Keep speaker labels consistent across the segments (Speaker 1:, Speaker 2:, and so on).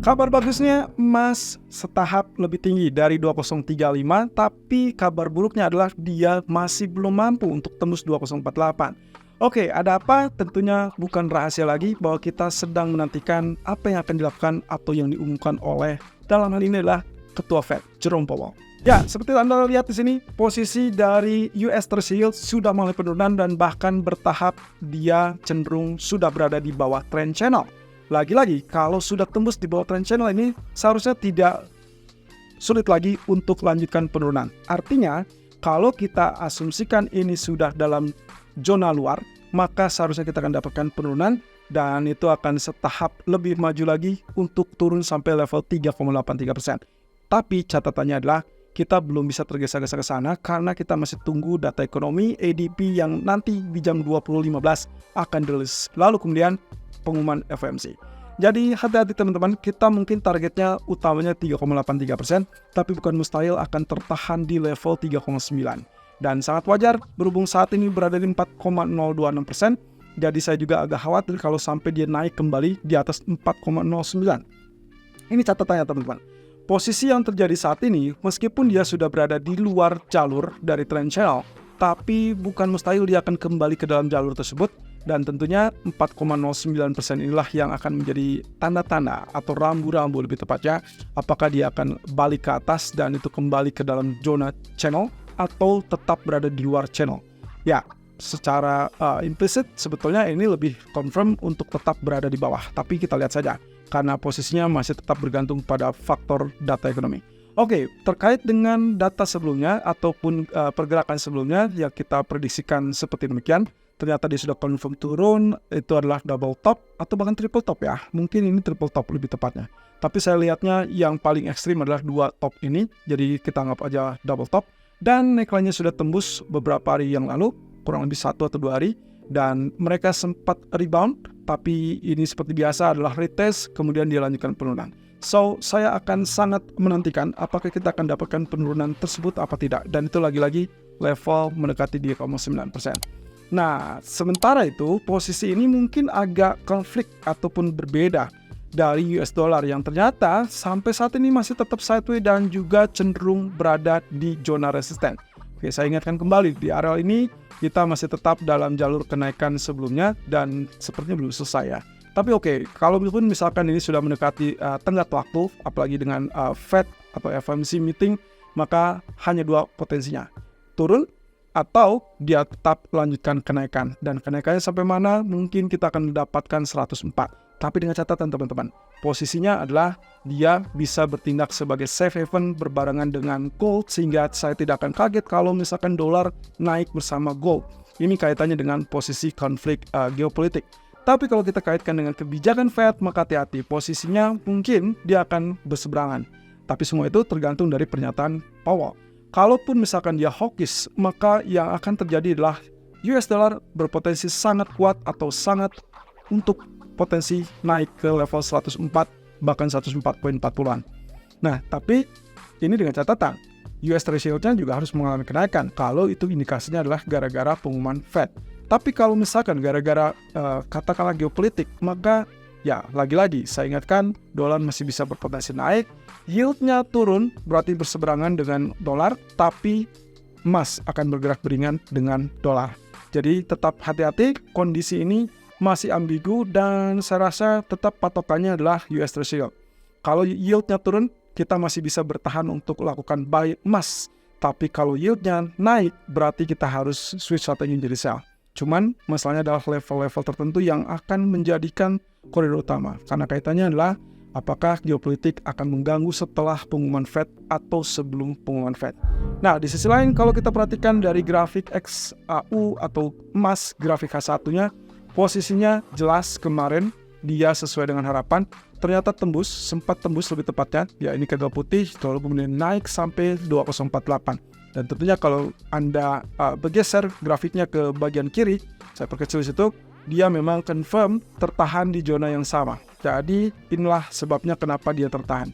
Speaker 1: Kabar bagusnya emas setahap lebih tinggi dari 2035, tapi kabar buruknya adalah dia masih belum mampu untuk tembus 2048. Oke, ada apa? Tentunya bukan rahasia lagi bahwa kita sedang menantikan apa yang akan dilakukan atau yang diumumkan oleh, dalam hal ini adalah Ketua Fed, Jerome Powell. Ya, seperti Anda lihat di sini, posisi dari US Treasury sudah mulai penurunan dan bahkan bertahap dia cenderung sudah berada di bawah trend channel. Lagi-lagi, kalau sudah tembus di bawah trend channel ini, seharusnya tidak sulit lagi untuk lanjutkan penurunan. Artinya, kalau kita asumsikan ini sudah dalam zona luar, maka seharusnya kita akan dapatkan penurunan dan itu akan setahap lebih maju lagi untuk turun sampai level 3,83%. Tapi catatannya adalah kita belum bisa tergesa-gesa ke sana karena kita masih tunggu data ekonomi ADP yang nanti di jam 20.15 akan dirilis. Lalu kemudian pengumuman FOMC. Jadi hati-hati teman-teman, kita mungkin targetnya utamanya 3,83%, tapi bukan mustahil akan tertahan di level 3,9%. Dan sangat wajar berhubung saat ini berada di 4,026%, jadi saya juga agak khawatir kalau sampai dia naik kembali di atas 4,09%. Ini catatannya teman-teman. Posisi yang terjadi saat ini, meskipun dia sudah berada di luar jalur dari trend channel, tapi bukan mustahil dia akan kembali ke dalam jalur tersebut. Dan tentunya 4,09% inilah yang akan menjadi tanda-tanda atau rambu-rambu lebih tepatnya apakah dia akan balik ke atas dan itu kembali ke dalam zona channel atau tetap berada di luar channel. Ya, secara implisit sebetulnya ini lebih confirm untuk tetap berada di bawah, tapi kita lihat saja karena posisinya masih tetap bergantung pada faktor data ekonomi. Oke, terkait dengan data sebelumnya ataupun pergerakan sebelumnya yang kita prediksikan seperti demikian, ternyata dia sudah confirm turun, itu adalah double top atau bahkan triple top ya. Mungkin ini triple top lebih tepatnya. Tapi saya lihatnya yang paling ekstrim adalah dua top ini, jadi kita anggap aja double top. Dan neckline-nya sudah tembus beberapa hari yang lalu, kurang lebih 1 atau 2 hari. Dan mereka sempat rebound, tapi ini seperti biasa adalah retest, kemudian dia lanjutkan penurunan. So, saya akan sangat menantikan apakah kita akan dapatkan penurunan tersebut apa tidak. Dan itu lagi-lagi level mendekati 3,9%. Nah, sementara itu posisi ini mungkin agak konflik ataupun berbeda dari US dollar yang ternyata sampai saat ini masih tetap sideways dan juga cenderung berada di zona resisten. Oke, saya ingatkan kembali di area ini kita masih tetap dalam jalur kenaikan sebelumnya dan sepertinya belum selesai ya. Tapi oke, kalau misalkan ini sudah mendekati tenggat waktu, apalagi dengan Fed atau FOMC meeting, maka hanya dua potensinya, turun atau dia tetap lanjutkan kenaikan. Dan kenaikannya sampai mana mungkin kita akan mendapatkan 104. Tapi dengan catatan teman-teman, posisinya adalah dia bisa bertindak sebagai safe haven berbarengan dengan gold, sehingga saya tidak akan kaget kalau misalkan dolar naik bersama gold. Ini kaitannya dengan posisi konflik geopolitik. Tapi kalau kita kaitkan dengan kebijakan Fed, maka hati-hati, posisinya mungkin dia akan berseberangan. Tapi semua itu tergantung dari pernyataan Powell. Kalaupun misalkan dia hawkish, maka yang akan terjadi adalah US dollar berpotensi sangat kuat atau sangat untuk potensi naik ke level 104 bahkan 104.40-an. Nah, tapi ini dengan catatan US Treasury-nya juga harus mengalami kenaikan kalau itu indikasinya adalah gara-gara pengumuman Fed. Tapi kalau misalkan gara-gara katakanlah geopolitik, maka ya lagi-lagi saya ingatkan dolar masih bisa berpotensi naik. Yield-nya turun berarti berseberangan dengan dolar, tapi emas akan bergerak beringan dengan dolar. Jadi tetap hati-hati, kondisi ini masih ambigu dan saya rasa tetap patokannya adalah US Treasury. Kalau yield-nya turun, kita masih bisa bertahan untuk lakukan buy emas. Tapi kalau yield-nya naik, berarti kita harus switch strategi menjadi sell. Cuman masalahnya adalah level-level tertentu yang akan menjadikan koridor utama. Karena kaitannya adalah apakah geopolitik akan mengganggu setelah pengumuman Fed atau sebelum pengumuman Fed. Nah, di sisi lain kalau kita perhatikan dari grafik XAU atau emas, grafik H1-nya, posisinya jelas kemarin dia sesuai dengan harapan. Ternyata tembus, sempat tembus lebih tepatnya. Ya, ini candle putih, lalu kemudian naik sampai 2048. Dan tentunya kalau Anda bergeser grafiknya ke bagian kiri, saya perkecil situ, dia memang confirm tertahan di zona yang sama. Jadi inilah sebabnya kenapa dia tertahan.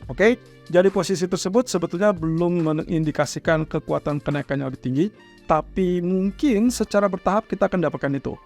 Speaker 1: Oke, jadi posisi tersebut sebetulnya belum mengindikasikan kekuatan kenaikan yang lebih tinggi, tapi mungkin secara bertahap kita akan dapatkan itu.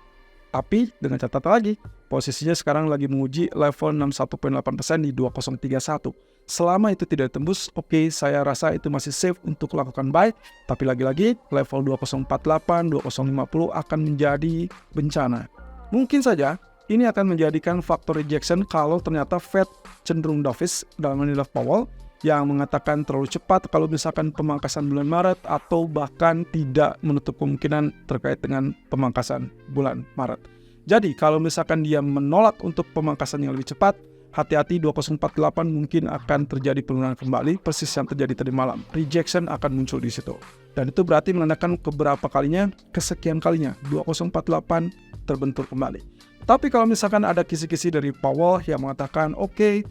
Speaker 1: Tapi dengan catatan lagi, posisinya sekarang lagi menguji level 61.8% di 2031. Selama itu tidak tembus, oke, saya rasa itu masih safe untuk lakukan buy. Tapi lagi-lagi level 2048, 2050 akan menjadi bencana. Mungkin saja ini akan menjadikan faktor rejection kalau ternyata Fed cenderung dovish dalam inilah Powell yang mengatakan terlalu cepat kalau misalkan pemangkasan bulan Maret, atau bahkan tidak menutup kemungkinan terkait dengan pemangkasan bulan Maret. Jadi kalau misalkan dia menolak untuk pemangkasan yang lebih cepat, hati-hati 2048 mungkin akan terjadi penurunan kembali, persis yang terjadi tadi malam. Rejection akan muncul di situ. Dan itu berarti menandakan keberapa kalinya, kesekian kalinya 2048 terbentur kembali. Tapi kalau misalkan ada kisi-kisi dari Powell yang mengatakan oke,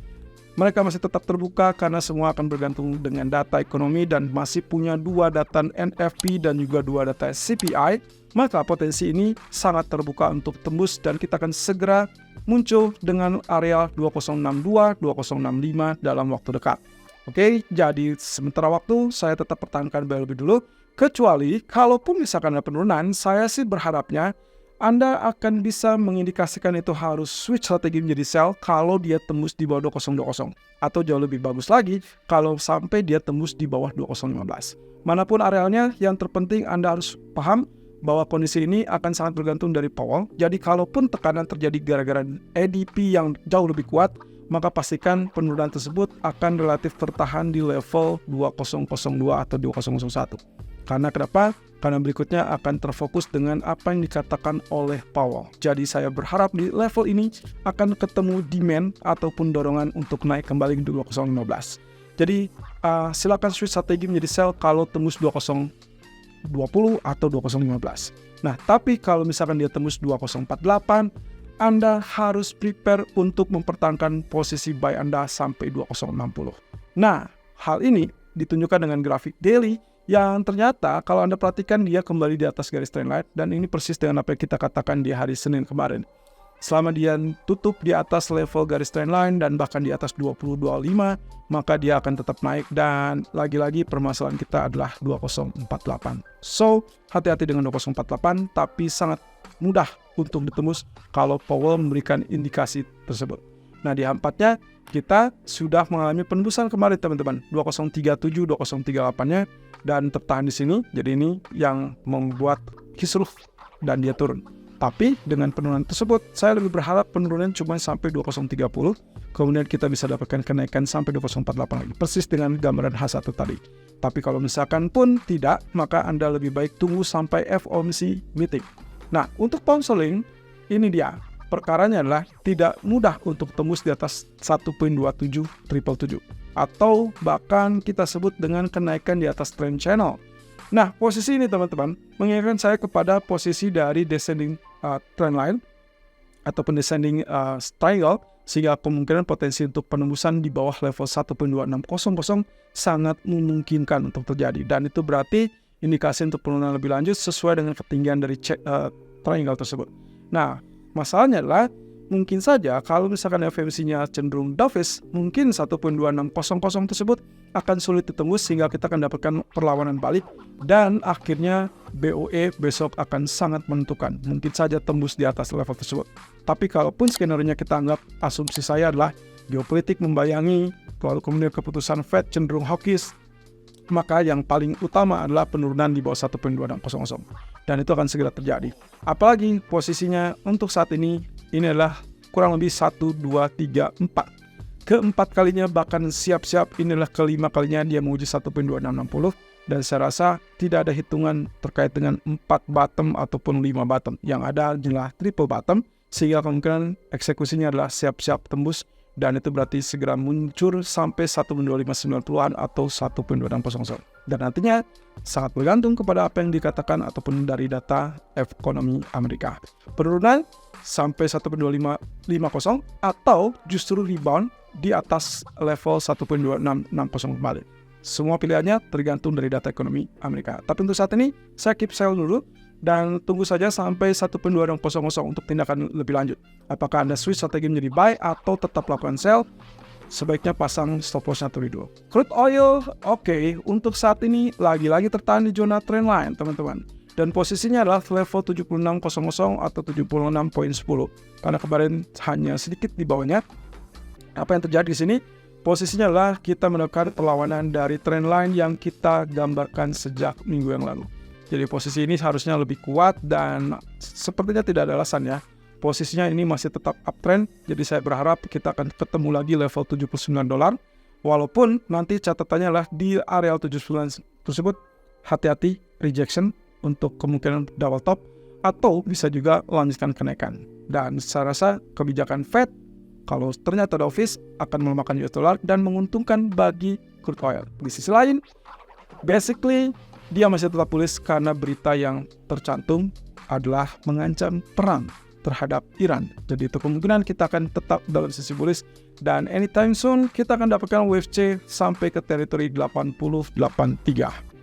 Speaker 1: mereka masih tetap terbuka karena semua akan bergantung dengan data ekonomi dan masih punya 2 data NFP dan juga 2 data CPI, maka potensi ini sangat terbuka untuk tembus dan kita akan segera muncul dengan area 2062, 2065 dalam waktu dekat. Oke, jadi sementara waktu saya tetap pertahankan buy lebih dulu, kecuali kalaupun misalkan ada penurunan, saya sih berharapnya Anda akan bisa mengindikasikan itu harus switch strategi menjadi sell kalau dia tembus di bawah 2020, atau jauh lebih bagus lagi kalau sampai dia tembus di bawah 2015. Manapun arealnya, yang terpenting Anda harus paham bahwa kondisi ini akan sangat bergantung dari Powell. Jadi kalaupun tekanan terjadi gara-gara ADP yang jauh lebih kuat, maka pastikan penurunan tersebut akan relatif tertahan di level 2002 atau 2001. Karena kenapa? Karena berikutnya akan terfokus dengan apa yang dikatakan oleh Powell. Jadi saya berharap di level ini akan ketemu demand ataupun dorongan untuk naik kembali ke 2015. Jadi silakan switch strategi menjadi sell kalau tembus 2020 atau 2015. Nah, tapi kalau misalkan dia tembus 2048, Anda harus prepare untuk mempertahankan posisi buy Anda sampai 2060. Nah, hal ini ditunjukkan dengan grafik daily yang ternyata kalau Anda perhatikan dia kembali di atas garis trendline, dan ini persis dengan apa yang kita katakan di hari Senin kemarin. Selama dia tutup di atas level garis trendline dan bahkan di atas 2025, maka dia akan tetap naik, dan lagi-lagi permasalahan kita adalah 2048. So, hati-hati dengan 2048, tapi sangat mudah untuk ditembus kalau Powell memberikan indikasi tersebut. Nah, di H4-nya kita sudah mengalami penembusan kemarin teman-teman, 2037, 2038-nya, dan tertahan di sini. Jadi ini yang membuat kisruh dan dia turun. Tapi dengan penurunan tersebut, saya lebih berharap penurunan cuma sampai 2030, kemudian kita bisa dapatkan kenaikan sampai 2048 lagi, persis dengan gambaran H1 tadi. Tapi kalau misalkan pun tidak, maka Anda lebih baik tunggu sampai FOMC meeting. Nah, untuk pound sterling, ini dia. Perkaranya adalah tidak mudah untuk tembus di atas 1.27777, atau bahkan kita sebut dengan kenaikan di atas trend channel. Nah, posisi ini teman-teman mengingatkan saya kepada posisi dari descending trend line ataupun descending triangle, sehingga kemungkinan potensi untuk penembusan di bawah level 1.2600 sangat memungkinkan untuk terjadi, dan itu berarti indikasi untuk penurunan lebih lanjut sesuai dengan ketinggian dari triangle tersebut. Nah, masalahnya adalah mungkin saja kalau misalkan FOMC-nya cenderung dovish, mungkin 1.2600 tersebut akan sulit ditembus sehingga kita akan dapatkan perlawanan balik, dan akhirnya BOE besok akan sangat menentukan. Mungkin saja tembus di atas level tersebut. Tapi kalaupun skenario-nya kita anggap, asumsi saya adalah geopolitik membayangi, lalu kemudian keputusan Fed cenderung hawkish, maka yang paling utama adalah penurunan di bawah 1.2600, dan itu akan segera terjadi. Apalagi posisinya untuk saat ini adalah kurang lebih 1, 2, 3, 4. Keempat kalinya, bahkan siap-siap inilah kelima kalinya dia menguji 1.2660, dan saya rasa tidak ada hitungan terkait dengan 4 bottom ataupun 5 bottom. Yang ada adalah triple bottom, sehingga kemungkinan eksekusinya adalah siap-siap tembus, dan itu berarti segera muncul sampai 1.2590-an atau 1.2600. Dan nantinya sangat bergantung kepada apa yang dikatakan ataupun dari data ekonomi Amerika. Penurunan sampai 1.2550 atau justru rebound di atas level 1.2660 kembali. Semua pilihannya tergantung dari data ekonomi Amerika. Tapi untuk saat ini saya keep sell dulu dan tunggu saja sampai 1.2600 untuk tindakan lebih lanjut. Apakah Anda switch strategi menjadi buy atau tetap lakukan sell? Sebaiknya pasang stop loss-nya terlebih dulu. Crude oil, oke, untuk saat ini lagi-lagi tertahan di zona trend line, teman-teman. dan posisinya adalah level 76.00 atau 76.10. Karena kemarin hanya sedikit di bawahnya. Apa yang terjadi di sini? Posisinya adalah kita menekan perlawanan dari trend line yang kita gambarkan sejak minggu yang lalu. Jadi posisi ini harusnya lebih kuat dan sepertinya tidak ada alasan ya. Posisinya ini masih tetap uptrend, jadi saya berharap kita akan ketemu lagi level $79. Walaupun nanti catatannya adalah di area 79 tersebut hati-hati rejection untuk kemungkinan double top atau bisa juga lanjutkan kenaikan. Dan saya rasa kebijakan Fed kalau ternyata dovish akan melemahkan US dollar dan menguntungkan bagi crude oil. Di sisi lain, basically dia masih tetap bullish karena berita yang tercantum adalah mengancam perang terhadap Iran. Jadi itu kemungkinan kita akan tetap dalam sisi bullish dan anytime soon kita akan dapatkan wave C sampai ke teritori 80.83.